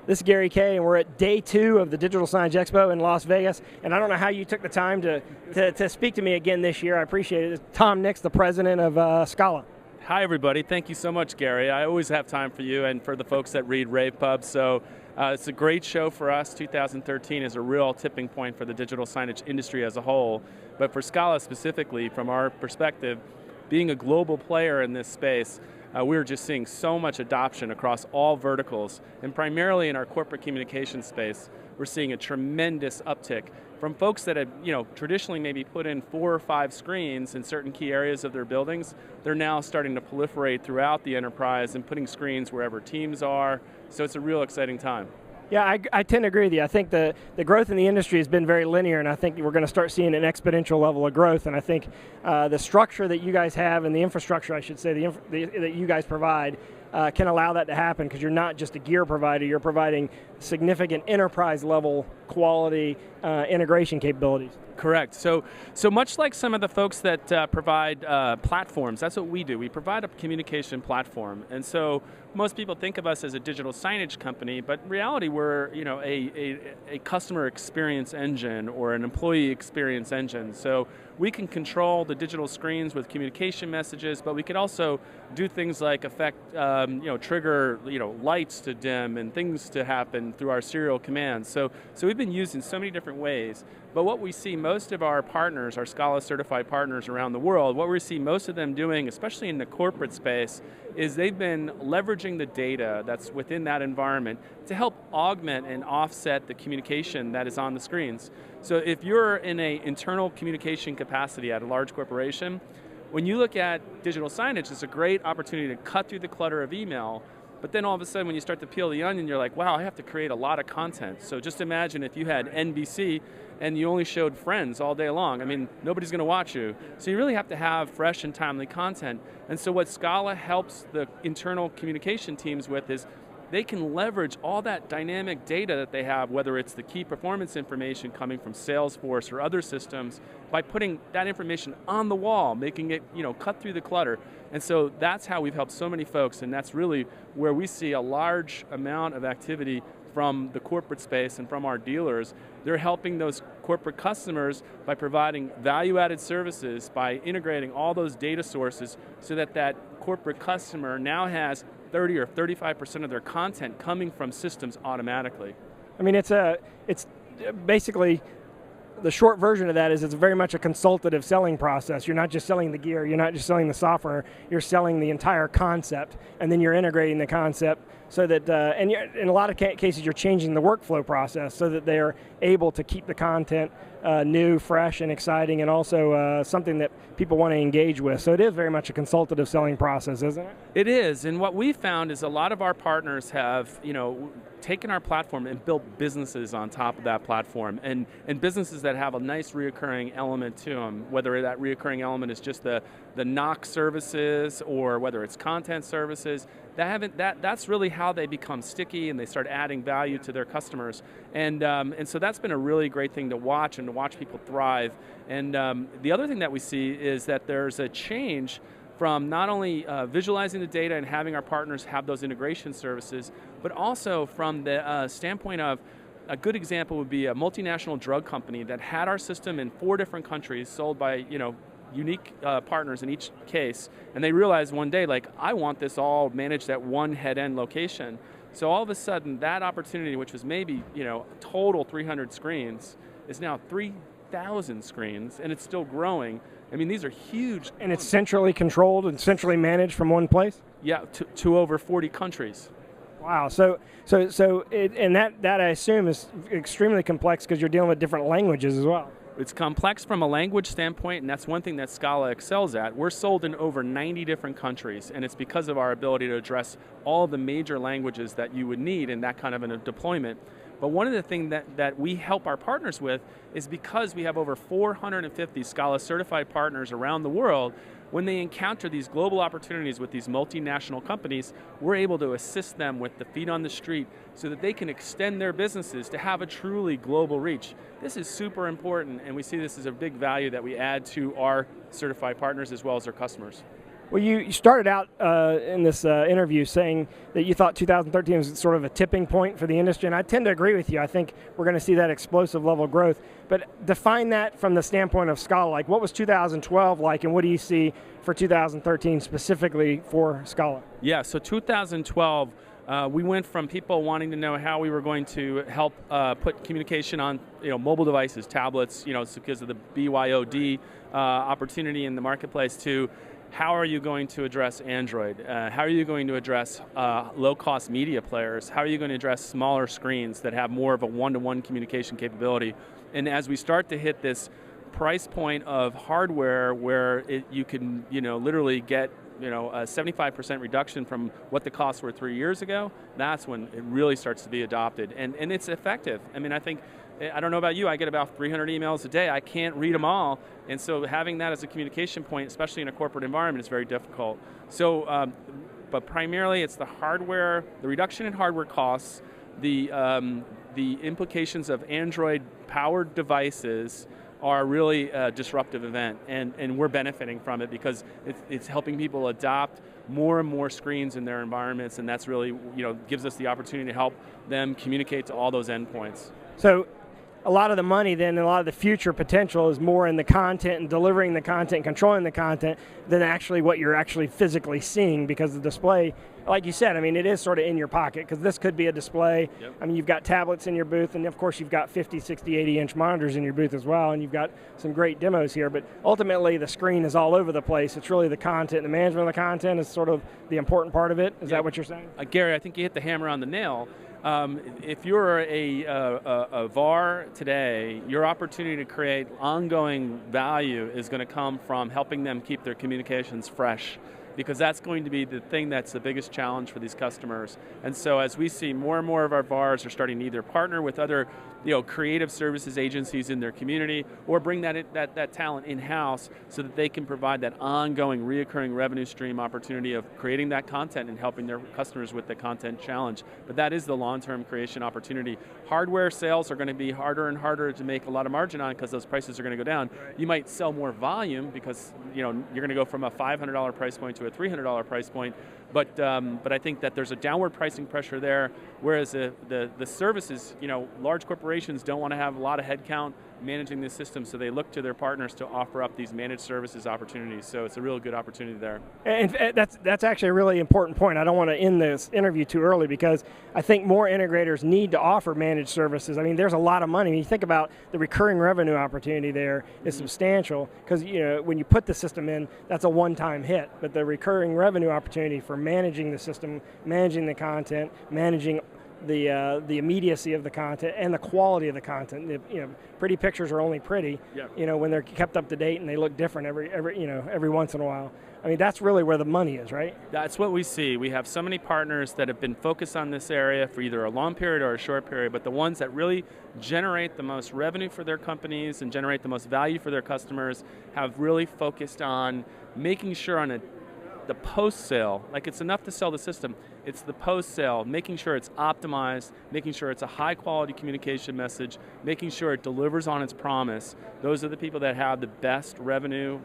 This is Gary Kayye, and we're at day 2 of the Digital Signage Expo in Las Vegas. And I don't know how you took the time to speak to me again this year. I appreciate it. It's Tom Nix, the president of Scala. Hi, everybody. Thank you so much, Gary. I always have time for you and for the folks that read Rave Pub. So it's a great show for us. 2013 is a real tipping point for the digital signage industry as a whole. But for Scala specifically, from our perspective, being a global player in this space, we're just seeing so much adoption across all verticals, and primarily in our corporate communication space, we're seeing a tremendous uptick from folks that had, traditionally maybe put in 4 or 5 screens in certain key areas of their buildings. They're now starting to proliferate throughout the enterprise and putting screens wherever teams are. So it's a real exciting time. Yeah, I tend to agree with you. I think the growth in the industry has been very linear, and I think we're going to start seeing an exponential level of growth. And I think the structure that you guys have, and the infrastructure, I should say, that you guys provide, can allow that to happen, because you're not just a gear provider, you're providing significant enterprise level quality integration capabilities. Correct. So much like some of the folks that provide platforms, that's what we do. We provide a communication platform. And so most people think of us as a digital signage company, but in reality we're a customer experience engine or an employee experience engine. So we can control the digital screens with communication messages, but we can also do things like trigger lights to dim and things to happen through our serial commands. So we've been used in so many different ways. But what we see most of our partners, our Scala certified partners around the world, what we see most of them doing, especially in the corporate space, is they've been leveraging the data that's within that environment to help augment and offset the communication that is on the screens. So if you're in an internal communication capacity at a large corporation, when you look at digital signage, it's a great opportunity to cut through the clutter of email. But then all of a sudden when you start to peel the onion, you're like, wow, I have to create a lot of content. So just imagine if you had NBC and you only showed Friends all day long. I mean, nobody's going to watch you. So you really have to have fresh and timely content. And so what Scala helps the internal communication teams with is they can leverage all that dynamic data that they have, whether it's the key performance information coming from Salesforce or other systems, by putting that information on the wall, making it cut through the clutter. And so that's how we've helped so many folks, and that's really where we see a large amount of activity from the corporate space and from our dealers. They're helping those corporate customers by providing value-added services, by integrating all those data sources so that that corporate customer now has 30 or 35% of their content coming from systems automatically. I mean, it's basically, the short version of that is it's very much a consultative selling process. You're not just selling the gear, you're not just selling the software, you're selling the entire concept, and then you're integrating the concept so that, and in a lot of cases you're changing the workflow process so that they're able to keep the content new, fresh, and exciting, and also something that people want to engage with. So it is very much a consultative selling process, isn't it? It is, and what we found is a lot of our partners have, taken our platform and built businesses on top of that platform, and businesses that have a nice reoccurring element to them, whether that reoccurring element is just the knock services or whether it's content services. That's really how they become sticky and they start adding value to their customers. And so that's been a really great thing to watch and to watch people thrive. And the other thing that we see is that there's a change from not only visualizing the data and having our partners have those integration services, but also from the standpoint of, a good example would be a multinational drug company that had our system in 4 different countries, sold by unique partners in each case, and they realized one day, like, I want this all managed at one head-end location. So all of a sudden, that opportunity, which was maybe total 300 screens, is now 3,000 screens, and it's still growing. I mean, these are huge. And it's centrally controlled and centrally managed from one place? Yeah, to over 40 countries. Wow, and that I assume is extremely complex because you're dealing with different languages as well. It's complex from a language standpoint, and that's one thing that Scala excels at. We're sold in over 90 different countries, and it's because of our ability to address all the major languages that you would need in that kind of a deployment. But one of the things that we help our partners with is because we have over 450 Scala certified partners around the world, when they encounter these global opportunities with these multinational companies, we're able to assist them with the feet on the street so that they can extend their businesses to have a truly global reach. This is super important, and we see this as a big value that we add to our certified partners as well as our customers. Well, you started out in this interview saying that you thought 2013 was sort of a tipping point for the industry, and I tend to agree with you. I think we're going to see that explosive level of growth. But define that from the standpoint of Scala. Like, what was 2012 like, and what do you see for 2013 specifically for Scala? Yeah, so 2012, we went from people wanting to know how we were going to help put communication on mobile devices, tablets, because of the BYOD opportunity in the marketplace, to how are you going to address Android? How are you going to address low-cost media players? How are you going to address smaller screens that have more of a one-to-one communication capability? And as we start to hit this price point of hardware where you can literally get a 75% reduction from what the costs were 3 years ago, that's when it really starts to be adopted. And it's effective. I mean, I don't know about you, I get about 300 emails a day. I can't read them all. And so having that as a communication point, especially in a corporate environment, is very difficult. So, but primarily it's the hardware, the reduction in hardware costs, the implications of Android-powered devices are really a disruptive event, and we're benefiting from it because it's helping people adopt more and more screens in their environments, and that's really gives us the opportunity to help them communicate to all those endpoints. So a lot of the money then, and a lot of the future potential is more in the content and delivering the content, controlling the content, than actually what you're actually physically seeing, because the display, like you said, I mean, it is sort of in your pocket, because this could be a display. Yep. I mean, you've got tablets in your booth, and of course you've got 50, 60, 80-inch monitors in your booth as well, and you've got some great demos here, but ultimately the screen is all over the place. It's really the content, the management of the content is sort of the important part of it. Is that what you're saying? Gary, I think you hit the hammer on the nail. If you're a VAR today, your opportunity to create ongoing value is going to come from helping them keep their communications fresh, because that's going to be the thing that's the biggest challenge for these customers. And so as we see more and more of our VARs are starting to either partner with other creative services agencies in their community, or bring that talent in-house so that they can provide that ongoing, reoccurring revenue stream opportunity of creating that content and helping their customers with the content challenge. But that is the long-term creation opportunity. Hardware sales are going to be harder and harder to make a lot of margin on because those prices are going to go down. Right. You might sell more volume because you're going to go from a $500 price point to a $300 price point, but I think that there's a downward pricing pressure there, whereas the services, large corporations don't want to have a lot of headcount managing the system, so they look to their partners to offer up these managed services opportunities. So it's a real good opportunity there. And that's actually a really important point. I don't want to end this interview too early, because I think more integrators need to offer managed services. I mean, there's a lot of money. When you think about the recurring revenue opportunity there is substantial, because when you put the system in, that's a one-time hit. But the recurring revenue opportunity for managing the system, managing the content, managing the immediacy of the content and the quality of the content. Pretty pictures are only pretty, when they're kept up to date and they look different every once in a while. I mean, that's really where the money is, right? That's what we see. We have so many partners that have been focused on this area for either a long period or a short period, but the ones that really generate the most revenue for their companies and generate the most value for their customers have really focused on making sure on the post-sale, like it's enough to sell the system, it's the post-sale, making sure it's optimized, making sure it's a high-quality communication message, making sure it delivers on its promise. Those are the people that have the best revenue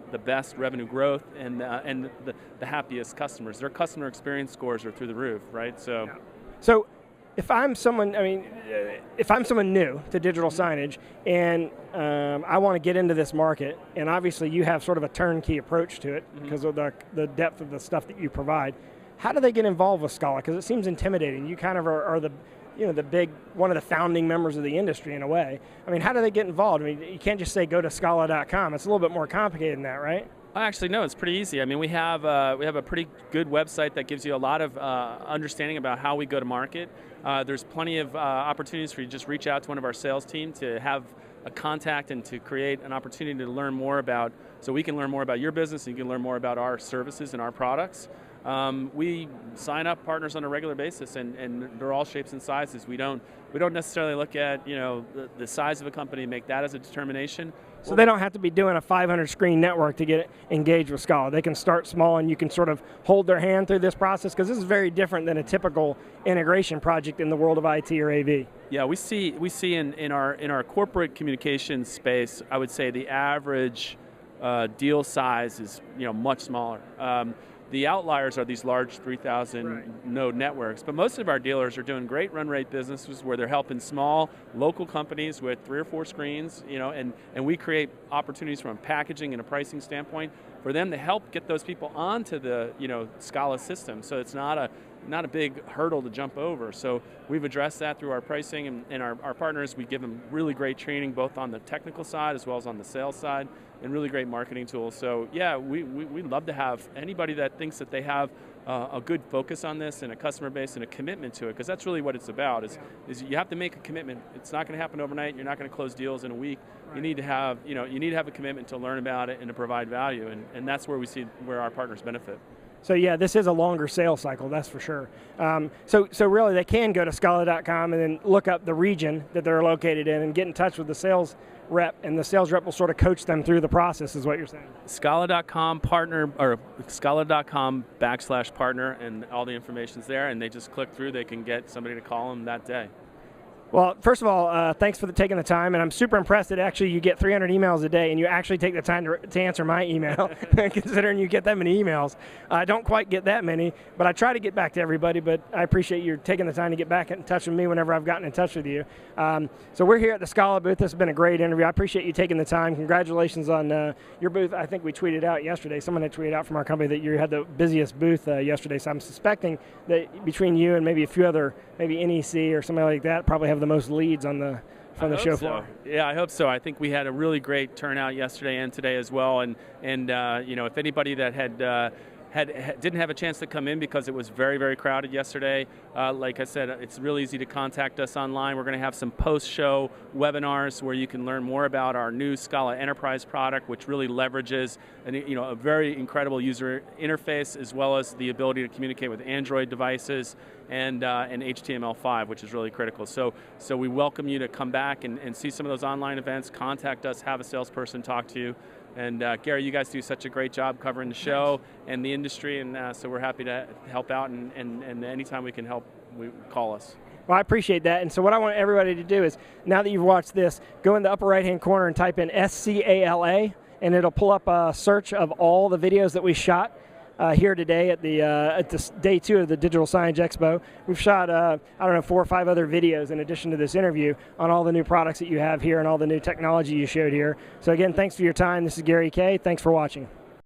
growth, and the happiest customers. Their customer experience scores are through the roof, right? So if I'm someone new to digital signage and I want to get into this market, and obviously you have sort of a turnkey approach to it because of the depth of the stuff that you provide, how do they get involved with Scala? Because it seems intimidating. You kind of are the one of the founding members of the industry in a way. I mean, how do they get involved? I mean, you can't just say go to Scala.com. It's a little bit more complicated than that, right? Actually, no, it's pretty easy. I mean, we have a pretty good website that gives you a lot of understanding about how we go to market. There's plenty of opportunities for you to just reach out to one of our sales team to have a contact and to create an opportunity to learn more about, so we can learn more about your business and you can learn more about our services and our products. We sign up partners on a regular basis, and they're all shapes and sizes. We don't necessarily look at the size of a company and make that as a determination. So they don't have to be doing a 500 screen network to get engaged with Scala. They can start small, and you can sort of hold their hand through this process, because this is very different than a typical integration project in the world of IT or AV. Yeah, we see in our corporate communications space, I would say the average deal size is much smaller. The outliers are these large 3,000 node networks, but most of our dealers are doing great run rate businesses where they're helping small local companies with 3 or 4 screens, and we create opportunities from a packaging and a pricing standpoint for them to help get those people onto the Scala system. So it's not a big hurdle to jump over. So we've addressed that through our pricing and our partners. We give them really great training both on the technical side as well as on the sales side, and really great marketing tools. So yeah, we'd love to have anybody that thinks that they have a good focus on this and a customer base and a commitment to it, because that's really what it's about. Is you have to make a commitment. It's not going to happen overnight. You're not going to close deals in a week. Right. You need to have a commitment to learn about it and to provide value, and that's where we see where our partners benefit. So yeah, this is a longer sales cycle, that's for sure. So really they can go to Scala.com and then look up the region that they're located in and get in touch with the sales rep, and the sales rep will sort of coach them through the process, is what you're saying. Scala.com partner, or Scala.com/partner, and all the information's there, and they just click through, they can get somebody to call them that day. Well, first of all, thanks for taking the time, and I'm super impressed that actually you get 300 emails a day, and you actually take the time to answer my email, considering you get that many emails. I don't quite get that many, but I try to get back to everybody, but I appreciate you taking the time to get back in touch with me whenever I've gotten in touch with you. So we're here at the Scala booth. This has been a great interview. I appreciate you taking the time. Congratulations on your booth. I think we tweeted out yesterday, someone had tweeted out from our company that you had the busiest booth yesterday, so I'm suspecting that between you and maybe a few other, maybe NEC or somebody like that, probably have the most leads on from the show floor. Yeah, I hope so. I think we had a really great turnout yesterday and today as well. And if anybody that didn't have a chance to come in because it was very, very crowded yesterday, like I said, it's really easy to contact us online. We're going to have some post-show webinars where you can learn more about our new Scala Enterprise product, which really leverages a very incredible user interface, as well as the ability to communicate with Android devices and HTML5, which is really critical. So we welcome you to come back and see some of those online events, contact us, have a salesperson talk to you. And Gary, you guys do such a great job covering the show and the industry, and so we're happy to help out, and anytime we can help, call us. Well, I appreciate that. And so what I want everybody to do is, now that you've watched this, go in the upper right-hand corner and type in Scala, and it'll pull up a search of all the videos that we shot here today at the day 2 of the Digital Signage Expo. We've shot, 4 or 5 other videos in addition to this interview on all the new products that you have here and all the new technology you showed here. So again, thanks for your time. This is Gary Kayye. Thanks for watching.